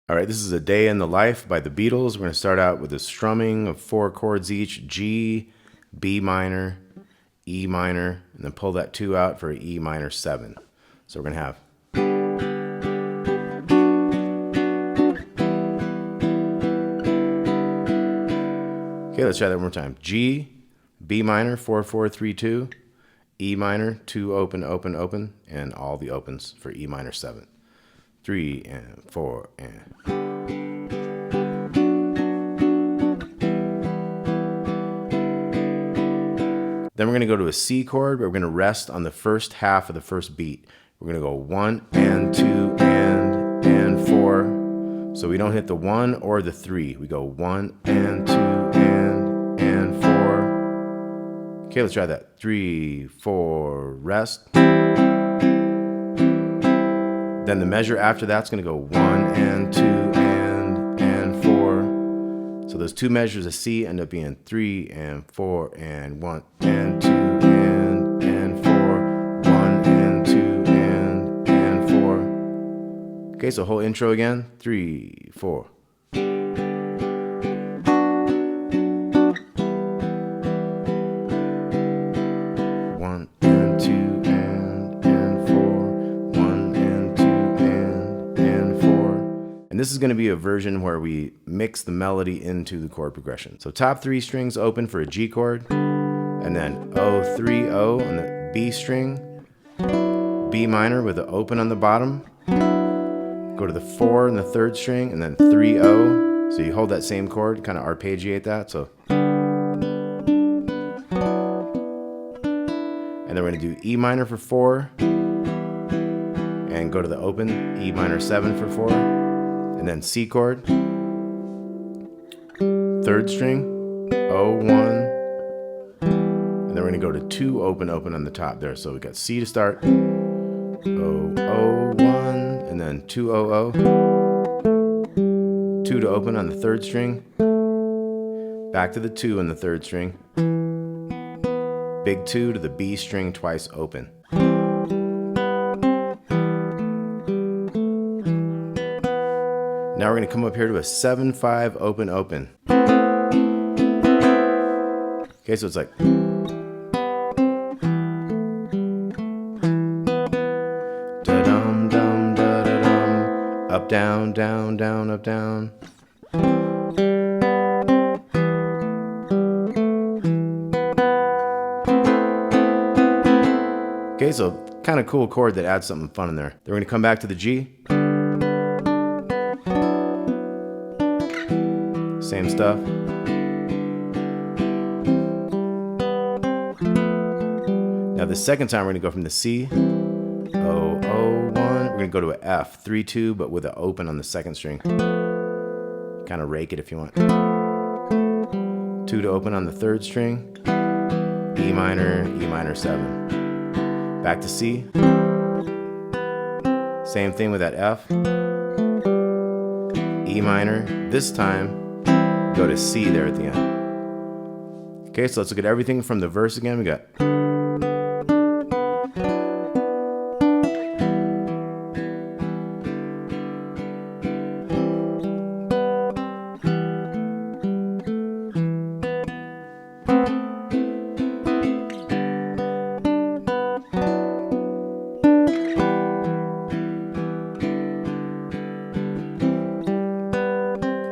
All right, this is A Day in the Life by the Beatles. We're going to start out with a strumming of 4 chords each: G, B minor, E minor, and then pull that 2 out for E minor 7. So we're going to have. Okay, let's try that one more time. G, B minor, 4, 4, 3, 2, E minor, 2, open, open, open, and all the opens for E minor 7. 3 and 4 and. Then we're going to go to a C chord, but we're going to rest on the first half of the first beat. We're going to go 1 and 2 and 4. So we don't hit the 1 or the 3. We go 1 and 2 and 4. Okay, let's try that. 3, 4, rest. Then the measure after that's going to go 1 and 2 and 4. So those two measures of C end up being 3 and 4 and 1 and 2 and 4. 1 and 2 and 4. Okay, so whole intro again. 3, 4. This is going to be a version where we mix the melody into the chord progression. So top 3 strings open for a G chord, and then O, 3, O on the B string, B minor with the open on the bottom, go to the 4 on the 3rd string, and then 3, O. So you hold that same chord, kind of arpeggiate that. So, and then we're going to do E minor for 4, and go to the open, E minor 7 for 4. And then C chord, 3rd string, O1, and then we're going to go to 2 open, open on the top there. So we got C to start, O1, and then 2 O, 2 to open on the 3rd string, back to the 2 on the 3rd string, big 2 to the B string twice open. Now we're going to come up here to a 7-5 open, open. Okay, so it's like. Da-dum, dum, da-da-dum. Up, down, down, down, up, down. Okay, so kind of cool chord that adds something fun in there. Then we're going to come back to the G. Same stuff. Now the second time we're going to go from the C, O, O, 1. We're going to go to an F, 3, 2, but with an open on the 2nd string. Kind of rake it if you want. 2 to open on the 3rd string. E minor 7. Back to C. Same thing with that F. E minor. This time, go to C there at the end. Okay, so let's look at everything from the verse again. We got.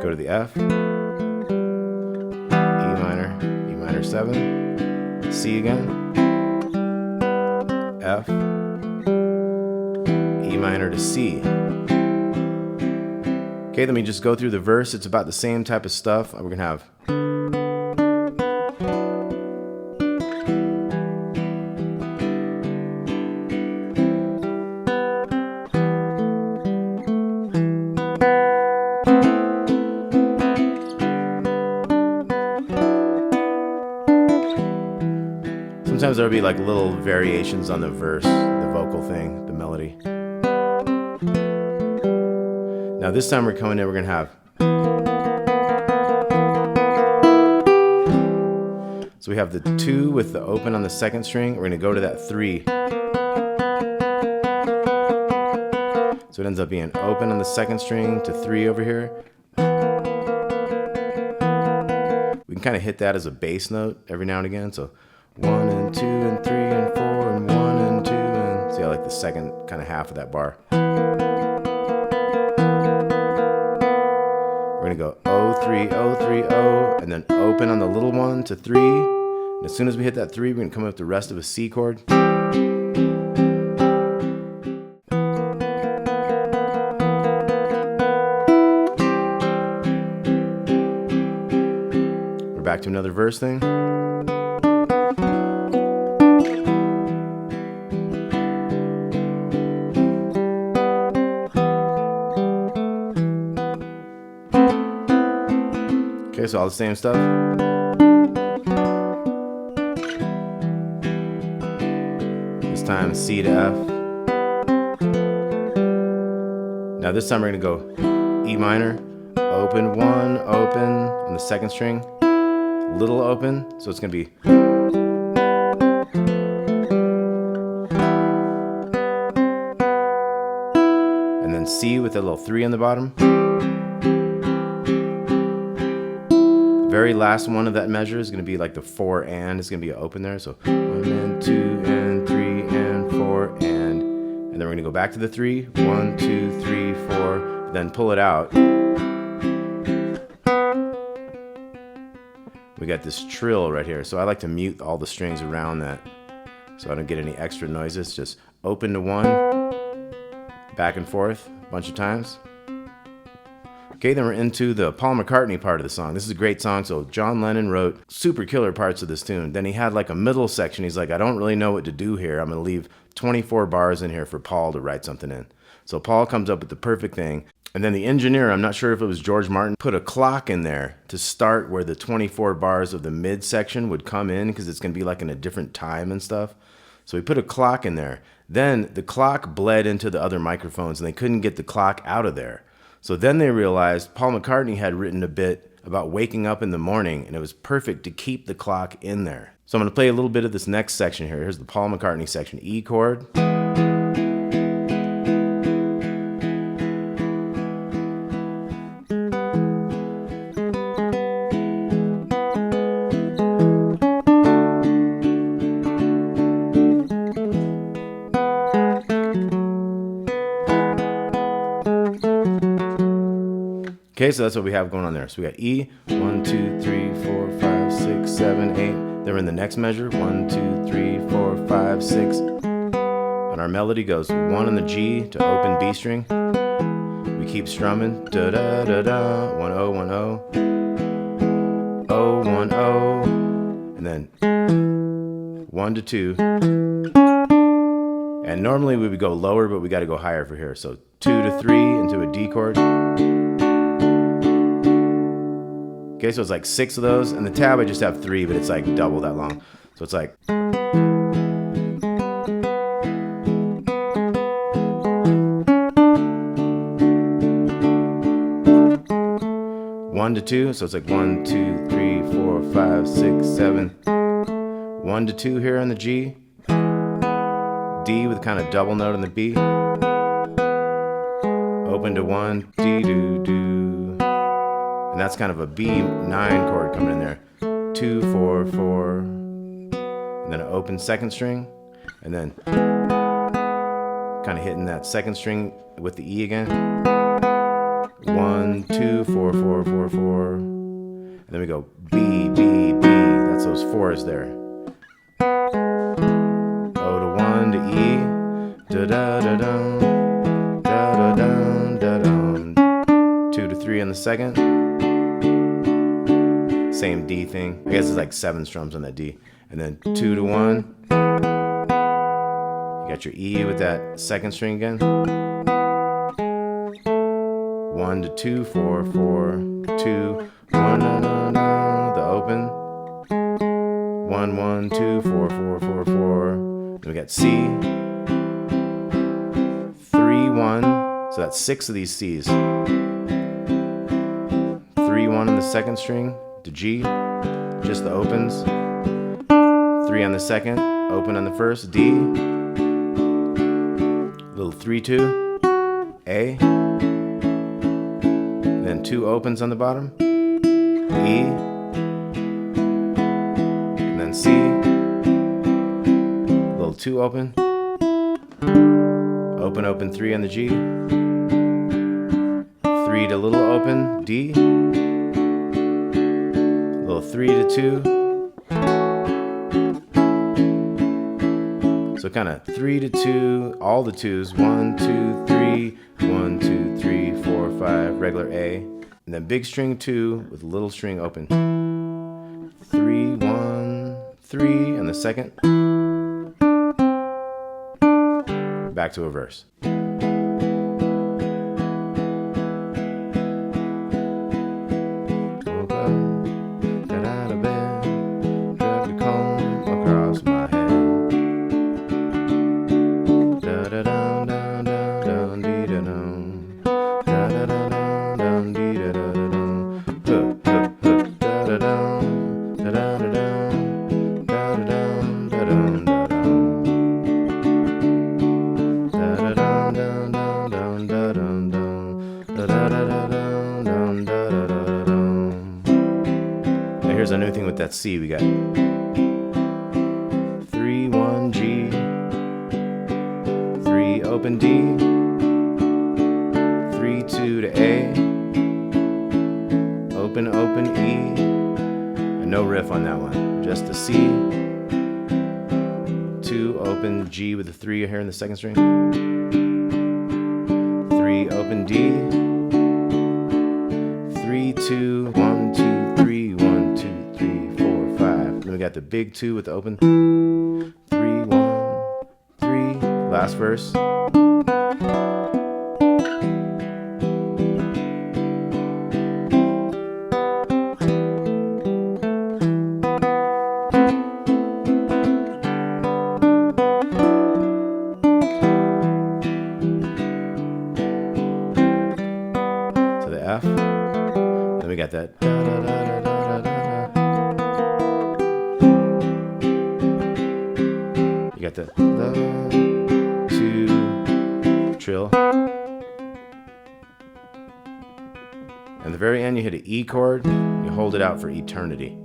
Go to the F. 7, C again, F, E minor to C. Okay, let me just go through the verse. It's about the same type of stuff. We're going to have. Sometimes there'll be like little variations on the verse, the vocal thing, the melody. Now this time we're coming in, we're going to have. So we have the 2 with the open on the 2nd string. We're going to go to that 3. So it ends up being open on the second string to 3 over here. We can kind of hit that as a bass note every now and again. So 1 and 2 and 3 and 4 and 1 and 2 and see, I like the second kind of half of that bar. We're gonna go O 3 O 3 O and then open on the little one to 3. And as soon as we hit that 3, we're gonna come up with the rest of a C chord. We're back to another verse thing. Okay, so all the same stuff. This time C to F. Now this time we're gonna go E minor, open 1, open on the second string, little open, so it's gonna be and then C with a little 3 on the bottom. Very last one of that measure is going to be like the 4 and it's going to be open there. So 1 and 2 and 3 and 4 and then we're going to go back to the 3. 1, 2, 3, 4. Then pull it out. We got this trill right here. So I like to mute all the strings around that so I don't get any extra noises. Just open to 1, back and forth a bunch of times. Okay, then we're into the Paul McCartney part of the song. This is a great song. So John Lennon wrote super killer parts of this tune. Then he had like a middle section. He's like, I don't really know what to do here. I'm going to leave 24 bars in here for Paul to write something in. So Paul comes up with the perfect thing. And then the engineer, I'm not sure if it was George Martin, put a clock in there to start where the 24 bars of the mid section would come in because it's going to be like in a different time and stuff. So he put a clock in there. Then the clock bled into the other microphones and they couldn't get the clock out of there. So then they realized Paul McCartney had written a bit about waking up in the morning, and it was perfect to keep the clock in there. So I'm going to play a little bit of this next section here. Here's the Paul McCartney section. E chord. Okay, so that's what we have going on there. So we got E, 1, 2, 3, 4, 5, 6, 7, 8. Then we're in the next measure, 1, 2, 3, 4, 5, 6. And our melody goes 1 on the G to open B string. We keep strumming, da da da da, 1 0 1 0, 0 1 0, and then 1 to 2. And normally we would go lower, but we got to go higher for here. So 2 to 3 into a D chord. Okay, so it's like 6 of those, and the tab I just have 3, but it's like double that long. So it's like 1 to 2, so it's like 1, 2, 3, 4, 5, 6, 7. 1 to 2 here on the G. D with kind of double note on the B. Open to 1, D do do. And that's kind of a B9 chord coming in there. 2, 4, 4. And then an open second string. And then kind of hitting that second string with the E again. 1, 2, 4, 4, 4, 4. And then we go B, B, B. That's those 4s there. O to 1 to E. Da da da dum. Da da dum da dum. 2 to 3 on the second. Same D thing. I guess it's like 7 strums on that D. And then 2 to 1. You got your E with that second string again. 1 to 2, 4, 4, 2, 1, no, no, no, the open. 1, 1, 2, 4, 4, 4, 4. Then we got C. 3, 1. So that's 6 of these C's. 3, 1 on the second string to G, just the opens. 3 on the second, open on the first, D. Little 3, 2. A, then 2 opens on the bottom, E, and then C, little 2 open, open, open 3 on the G, 3 to little open, D, little 3 to 2, so kind of 3 to 2, all the 2s, 1, 2, 3, 1, 2, 3, 4, 5, regular A, and then big string 2 with little string open. 3, 1, 3, and the second, back to a verse. Woke up, got out of bed, dragged a comb across my head. Da da da da da da dee da dum. Da da da da da dee da da da dum. Da da da da da da da da da now here's a new thing with that C. We got 3, 1, G, 3, open D, 3, 2 to A, open, open E, and no riff on that one, just a C, 2, open G with a 3 here in the second string, 3, open D, 3, 2, 1, 2, 3, 1, 2, 3, 4, 5. Then we got the big 2 with the open. 3, 1, 3. Last verse. So the F. Then we got that da da da da da da da. You got the 2 trill. And at the very end, you hit an E chord. You hold it out for eternity.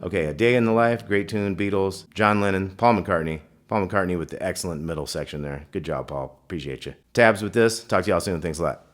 Okay, A Day in the Life, great tune, Beatles, John Lennon, Paul McCartney. Paul McCartney with the excellent middle section there. Good job, Paul. Appreciate you. Tabs with this. Talk to y'all soon. Thanks a lot.